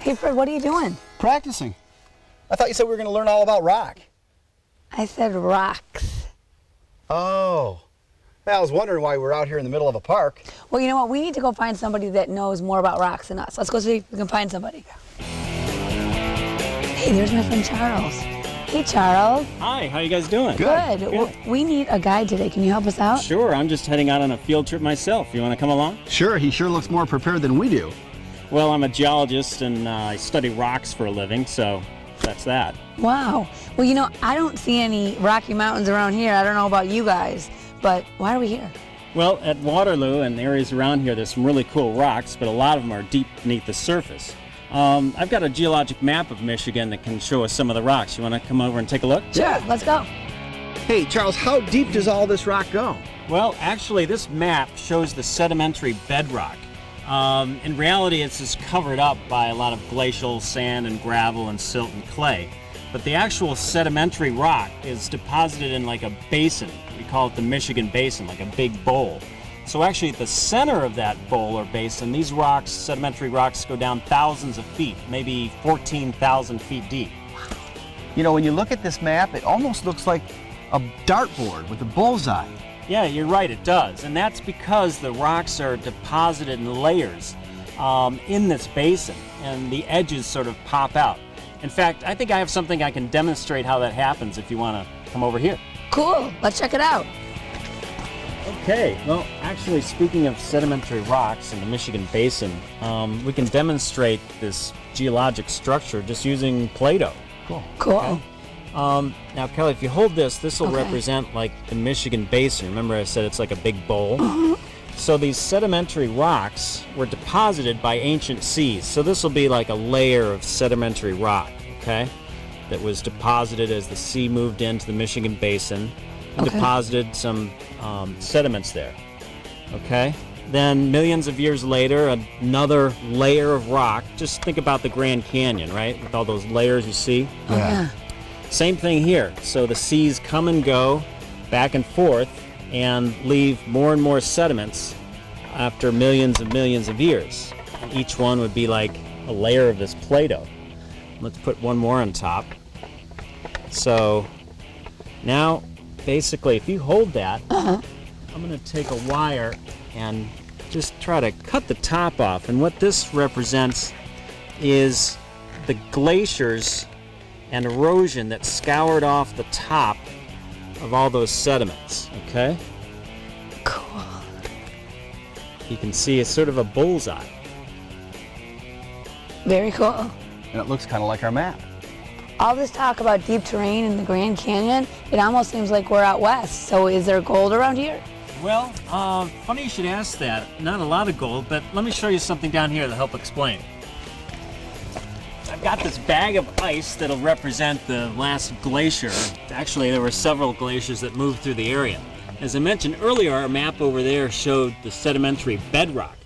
Hey, Fred, what are you doing? Practicing. I thought you said we were going to learn all about rock. I said rocks. Oh. I was wondering why we're out here in the middle of a park. Well, you know what? We need to go find somebody that knows more about rocks than us. Let's go see if we can find somebody. Hey, there's my friend Charles. Hey, Charles. Hi, how you guys doing? Good. Well, we need a guide today. Can you help us out? Sure, I'm just heading out on a field trip myself. You want to come along? Sure, he sure looks more prepared than we do. Well, I'm a geologist and I study rocks for a living, so that's that. Wow. Well, you know, I don't see any Rocky Mountains around here. I don't know about you guys, but why are we here? Well, at Waterloo and areas around here, there's some really cool rocks, but a lot of them are deep beneath the surface. I've got a geologic map of Michigan that can show us some of the rocks. You want to come over and take a look? Sure, let's go. Hey, Charles, how deep does all this rock go? Well, actually, this map shows the sedimentary bedrock. In reality, it's just covered up by a lot of glacial sand and gravel and silt and clay. But the actual sedimentary rock is deposited in like a basin. We call it the Michigan Basin, like a big bowl. So actually at the center of that bowl or basin, these rocks, sedimentary rocks, go down thousands of feet, maybe 14,000 feet deep. You know, when you look at this map, it almost looks like a dartboard with a bullseye. Yeah, you're right, it does. And that's because the rocks are deposited in layers in this basin, and the edges sort of pop out. In fact, I think I have something I can demonstrate how that happens if you want to come over here. Cool. Let's check it out. Okay, well, actually, speaking of sedimentary rocks in the Michigan Basin, we can demonstrate this geologic structure just using Play-Doh. Cool. Cool. Okay. Now, Kelly, if you hold this will represent like the Michigan Basin. Remember I said it's like a big bowl? So these sedimentary rocks were deposited by ancient seas. So this will be like a layer of sedimentary rock, okay, that was deposited as the sea moved into the Michigan Basin and deposited some sediments there, okay? Then millions of years later, another layer of rock. Just think about the Grand Canyon, right, with all those layers you see? Yeah. Same thing here. So the seas come and go back and forth and leave more and more sediments after millions of years. And each one would be like a layer of this Play-Doh. Let's put one more on top. So now, basically, if you hold that, I'm going to take a wire and just try to cut the top off. And what this represents is the glaciers and erosion that scoured off the top of all those sediments, okay? Cool. You can see it's sort of a bullseye. Very cool. And it looks kind of like our map. All this talk about deep terrain in the Grand Canyon, it almost seems like we're out west. So is there gold around here? Well, funny you should ask that. Not a lot of gold, but let me show you something down here to help explain. I've got this bag of ice that'll represent the last glacier. Actually, there were several glaciers that moved through the area. As I mentioned earlier, our map over there showed the sedimentary bedrock.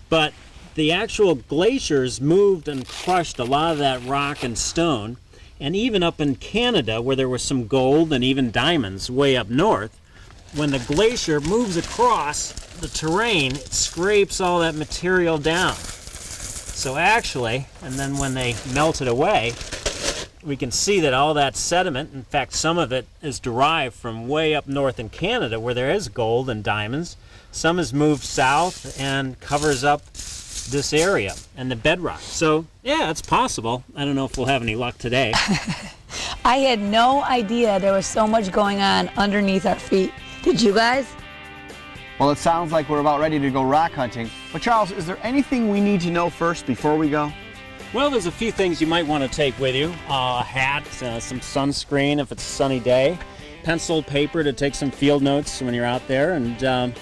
But the actual glaciers moved and crushed a lot of that rock and stone. And even up in Canada, where there was some gold and even diamonds way up north, when the glacier moves across the terrain, it scrapes all that material down. So actually, and then when they melt it away, we can see that all that sediment, in fact some of it is derived from way up north in Canada where there is gold and diamonds. Some has moved south and covers up this area and the bedrock. So yeah, it's possible. I don't know if we'll have any luck today. I had no idea there was so much going on underneath our feet. Did you guys? Well, it sounds like we're about ready to go rock hunting. But Charles, is there anything we need to know first before we go? Well, there's a few things you might want to take with you. A hat, some sunscreen if it's a sunny day, pencil, paper to take some field notes when you're out there, and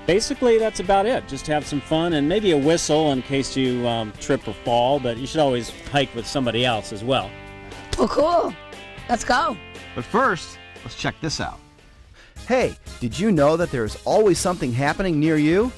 basically that's about it. Just have some fun and maybe a whistle in case you trip or fall, but you should always hike with somebody else as well. Well, cool. Let's go. But first, let's check this out. Hey, did you know that there's always something happening near you?